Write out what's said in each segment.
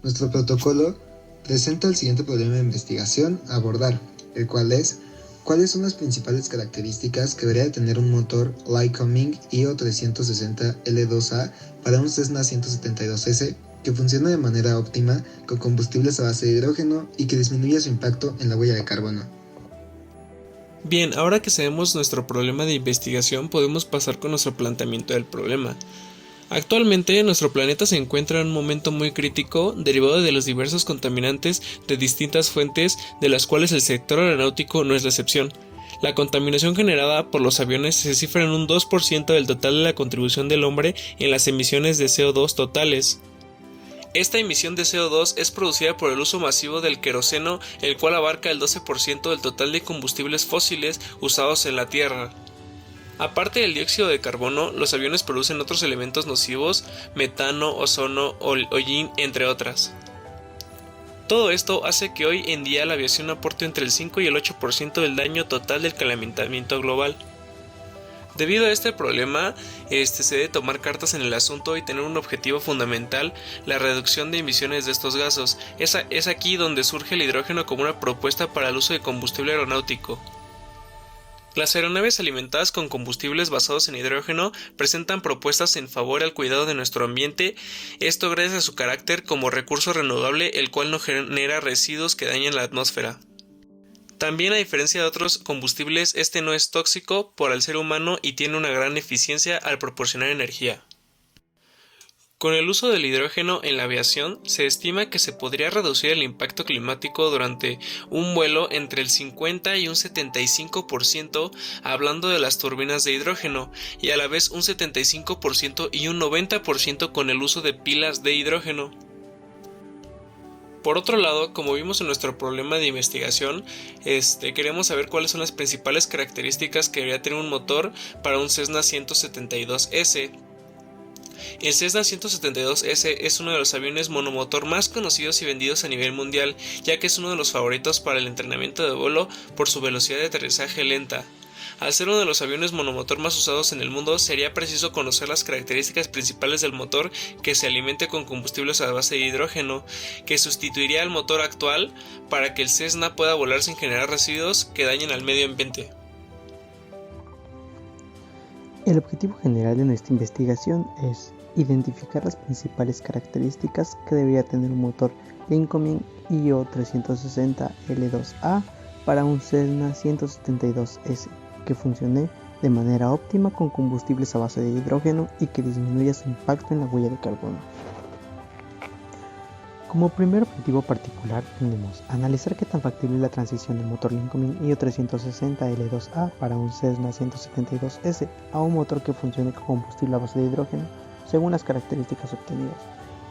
Nuestro protocolo presenta el siguiente problema de investigación a abordar, el cual es: ¿cuáles son las principales características que debería tener un motor Lycoming IO360L2A para un Cessna 172S que funcione de manera óptima con combustibles a base de hidrógeno y que disminuya su impacto en la huella de carbono? Bien, ahora que sabemos nuestro problema de investigación, podemos pasar con nuestro planteamiento del problema. Actualmente, nuestro planeta se encuentra en un momento muy crítico derivado de los diversos contaminantes de distintas fuentes, de las cuales el sector aeronáutico no es la excepción. La contaminación generada por los aviones se cifra en un 2% del total de la contribución del hombre en las emisiones de CO2 totales. Esta emisión de CO2 es producida por el uso masivo del queroseno, el cual abarca el 12% del total de combustibles fósiles usados en la Tierra. Aparte del dióxido de carbono, los aviones producen otros elementos nocivos, metano, ozono, hollín, entre otras. Todo esto hace que hoy en día la aviación aporte entre el 5 y el 8% del daño total del calentamiento global. Debido a este problema, se debe tomar cartas en el asunto y tener un objetivo fundamental: la reducción de emisiones de estos gases. Es aquí donde surge el hidrógeno como una propuesta para el uso de combustible aeronáutico. Las aeronaves alimentadas con combustibles basados en hidrógeno presentan propuestas en favor al cuidado de nuestro ambiente, esto gracias a su carácter como recurso renovable, el cual no genera residuos que dañen la atmósfera. También, a diferencia de otros combustibles, este no es tóxico para el ser humano y tiene una gran eficiencia al proporcionar energía. Con el uso del hidrógeno en la aviación, se estima que se podría reducir el impacto climático durante un vuelo entre el 50 y un 75%, hablando de las turbinas de hidrógeno, y a la vez un 75% y un 90% con el uso de pilas de hidrógeno. Por otro lado, como vimos en nuestro problema de investigación, queremos saber cuáles son las principales características que debería tener un motor para un Cessna 172S. El Cessna 172S es uno de los aviones monomotor más conocidos y vendidos a nivel mundial, ya que es uno de los favoritos para el entrenamiento de vuelo por su velocidad de aterrizaje lenta. Al ser uno de los aviones monomotor más usados en el mundo, sería preciso conocer las características principales del motor, que se alimente con combustibles a base de hidrógeno, que sustituiría al motor actual para que el Cessna pueda volar sin generar residuos que dañen al medio ambiente. El objetivo general de nuestra investigación es identificar las principales características que debería tener un motor Lycoming IO360L2A para un Cessna 172S que funcione de manera óptima con combustibles a base de hidrógeno y que disminuya su impacto en la huella de carbono. Como primer objetivo particular tenemos analizar qué tan factible es la transición del motor Lycoming IO360L2A para un Cessna 172S a un motor que funcione con combustible a base de hidrógeno según las características obtenidas.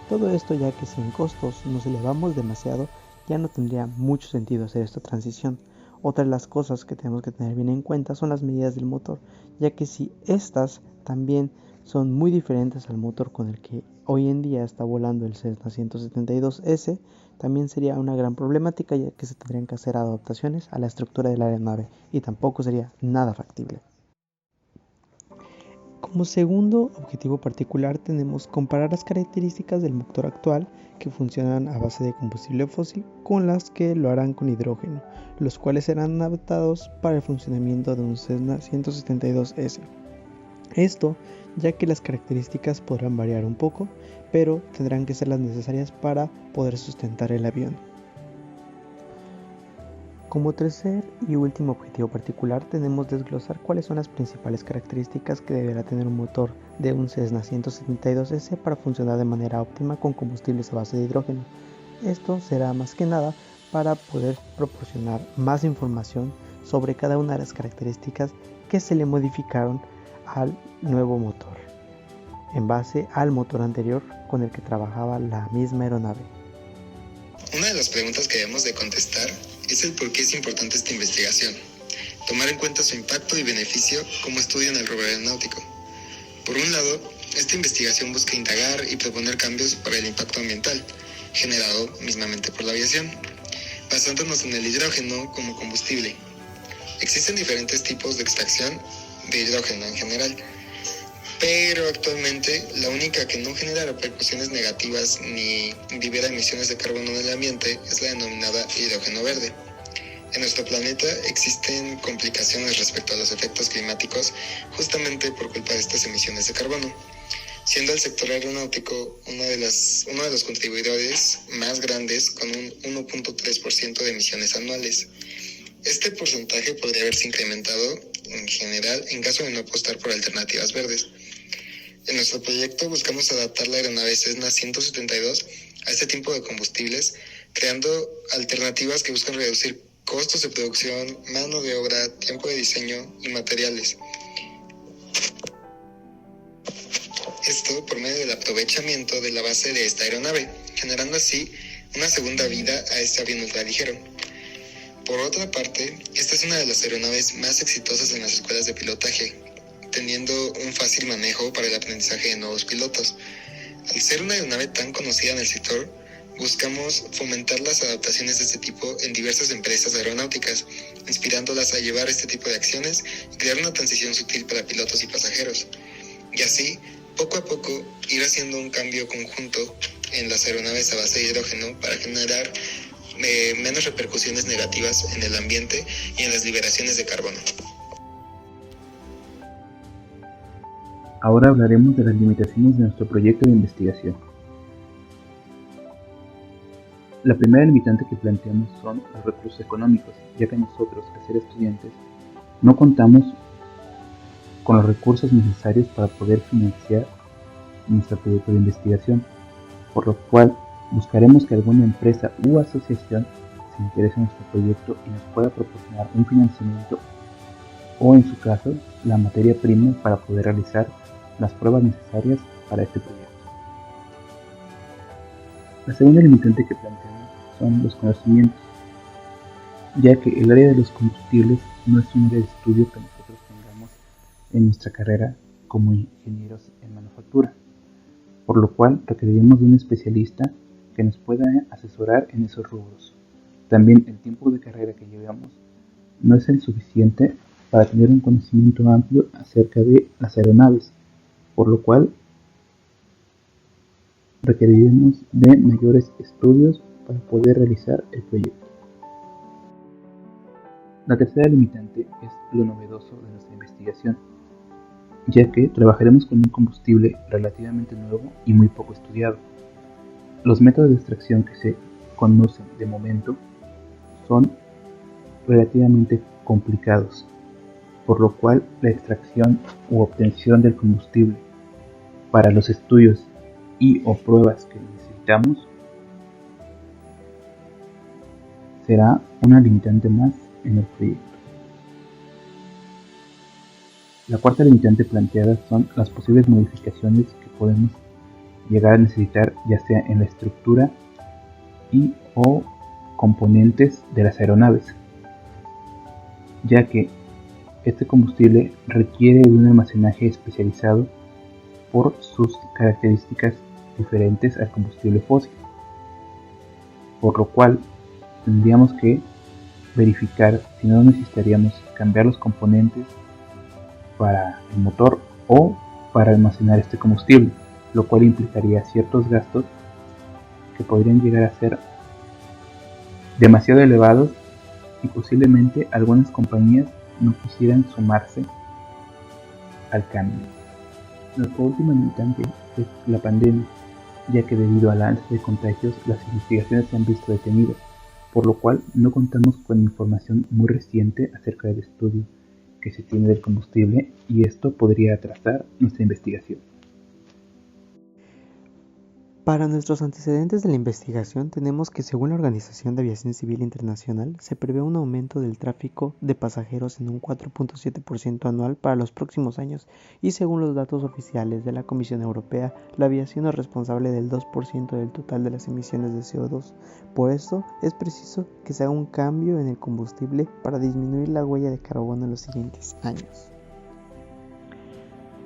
Todo esto ya que si en costos nos elevamos demasiado, ya no tendría mucho sentido hacer esta transición. Otra de las cosas que tenemos que tener bien en cuenta son las medidas del motor, ya que si estas también son muy diferentes al motor con el que hoy en día está volando el Cessna 172S, también sería una gran problemática, ya que se tendrían que hacer adaptaciones a la estructura de la aeronave y tampoco sería nada factible. Como segundo objetivo particular tenemos comparar las características del motor actual que funcionan a base de combustible fósil con las que lo harán con hidrógeno, los cuales serán adaptados para el funcionamiento de un Cessna 172S. Esto ya que las características podrán variar un poco, pero tendrán que ser las necesarias para poder sustentar el avión. Como tercer y último objetivo particular tenemos desglosar cuáles son las principales características que deberá tener un motor de un Cessna 172S para funcionar de manera óptima con combustibles a base de hidrógeno. Esto será más que nada para poder proporcionar más información sobre cada una de las características que se le modificaron al nuevo motor, en base al motor anterior con el que trabajaba la misma aeronave. Una de las preguntas que debemos de contestar es el por qué es importante esta investigación. Tomar en cuenta su impacto y beneficio como estudio en el rubro aeronáutico. Por un lado, esta investigación busca indagar y proponer cambios para el impacto ambiental, generado mismamente por la aviación, basándonos en el hidrógeno como combustible. Existen diferentes tipos de extracción de hidrógeno en general, pero actualmente la única que no genera repercusiones negativas ni libera emisiones de carbono en el ambiente es la denominada hidrógeno verde. En nuestro planeta existen complicaciones respecto a los efectos climáticos justamente por culpa de estas emisiones de carbono, siendo el sector aeronáutico uno de los contribuidores más grandes con un 1.3% de emisiones anuales. Este porcentaje podría haberse incrementado en general en caso de no apostar por alternativas verdes. En nuestro proyecto buscamos adaptar la aeronave Cessna 172 a este tipo de combustibles, creando alternativas que buscan reducir costos de producción, mano de obra, tiempo de diseño y materiales. Esto por medio del aprovechamiento de la base de esta aeronave, generando así una segunda vida a este avión ultraligero. Por otra parte, esta es una de las aeronaves más exitosas en las escuelas de pilotaje, teniendo un fácil manejo para el aprendizaje de nuevos pilotos. Al ser una aeronave tan conocida en el sector, buscamos fomentar las adaptaciones de este tipo en diversas empresas aeronáuticas, inspirándolas a llevar este tipo de acciones y crear una transición sutil para pilotos y pasajeros. Y así, poco a poco, ir haciendo un cambio conjunto en las aeronaves a base de hidrógeno para generar menos repercusiones negativas en el ambiente y en las liberaciones de carbono. Ahora hablaremos de las limitaciones de nuestro proyecto de investigación. La primera limitante que planteamos son los recursos económicos, ya que nosotros, al ser estudiantes, no contamos con los recursos necesarios para poder financiar nuestro proyecto de investigación, por lo cual buscaremos que alguna empresa u asociación se interese en nuestro proyecto y nos pueda proporcionar un financiamiento o, en su caso, la materia prima para poder realizar las pruebas necesarias para este proyecto. La segunda limitante que planteamos son los conocimientos, ya que el área de los combustibles no es un área de estudio que nosotros tengamos en nuestra carrera como ingenieros en manufactura, por lo cual requeriremos de un especialista que nos pueda asesorar en esos rubros. También el tiempo de carrera que llevamos no es el suficiente para tener un conocimiento amplio acerca de las aeronaves, por lo cual requeriremos de mayores estudios para poder realizar el proyecto. La tercera limitante es lo novedoso de nuestra investigación, ya que trabajaremos con un combustible relativamente nuevo y muy poco estudiado. Los métodos de extracción que se conocen de momento son relativamente complicados, por lo cual la extracción u obtención del combustible para los estudios y o pruebas que necesitamos será una limitante más en el proyecto. La cuarta limitante planteada son las posibles modificaciones que podemos llegar a necesitar, ya sea en la estructura y o componentes de las aeronaves, ya que este combustible requiere de un almacenaje especializado por sus características diferentes al combustible fósil, por lo cual tendríamos que verificar si no necesitaríamos cambiar los componentes para el motor o para almacenar este combustible, lo cual implicaría ciertos gastos que podrían llegar a ser demasiado elevados y posiblemente algunas compañías no quisieran sumarse al cambio. Nuestra última limitante es la pandemia, ya que debido al alza de contagios las investigaciones se han visto detenidas, por lo cual no contamos con información muy reciente acerca del estudio que se tiene del combustible y esto podría atrasar nuestra investigación. Para nuestros antecedentes de la investigación tenemos que, según la Organización de Aviación Civil Internacional, se prevé un aumento del tráfico de pasajeros en un 4.7% anual para los próximos años y, según los datos oficiales de la Comisión Europea, la aviación es responsable del 2% del total de las emisiones de CO2. Por esto, es preciso que se haga un cambio en el combustible para disminuir la huella de carbono en los siguientes años.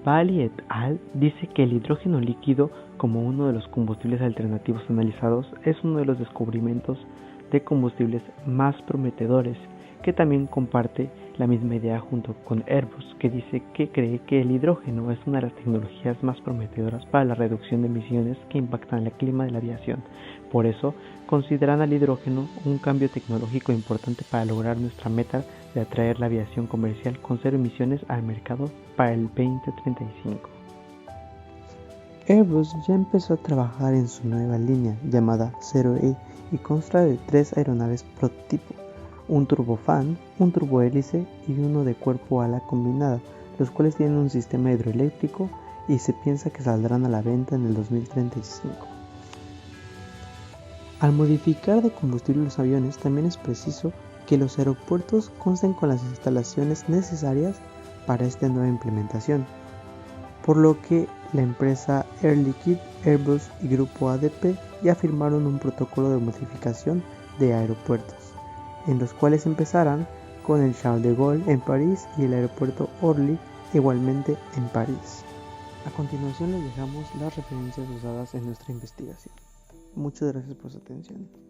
Bali et al. Dice que el hidrógeno líquido, como uno de los combustibles alternativos analizados, es uno de los descubrimientos de combustibles más prometedores que también comparte la misma idea junto con Airbus, que dice que cree que el hidrógeno es una de las tecnologías más prometedoras para la reducción de emisiones que impactan el clima de la aviación. Por eso, consideran al hidrógeno un cambio tecnológico importante para lograr nuestra meta de atraer la aviación comercial con cero emisiones al mercado para el 2035. Airbus ya empezó a trabajar en su nueva línea llamada 0E y consta de 3 aeronaves prototipo, un turbofan, un turbohélice y uno de cuerpo ala combinada, los cuales tienen un sistema hidroeléctrico y se piensa que saldrán a la venta en el 2035. Al modificar de combustible los aviones, también es preciso que los aeropuertos consten con las instalaciones necesarias para esta nueva implementación, por lo que la empresa Air Liquide, Airbus y Grupo ADP ya firmaron un protocolo de modificación de aeropuertos, en los cuales empezarán con el Charles de Gaulle en París y el aeropuerto Orly igualmente en París. A continuación les dejamos las referencias usadas en nuestra investigación. Muchas gracias por su atención.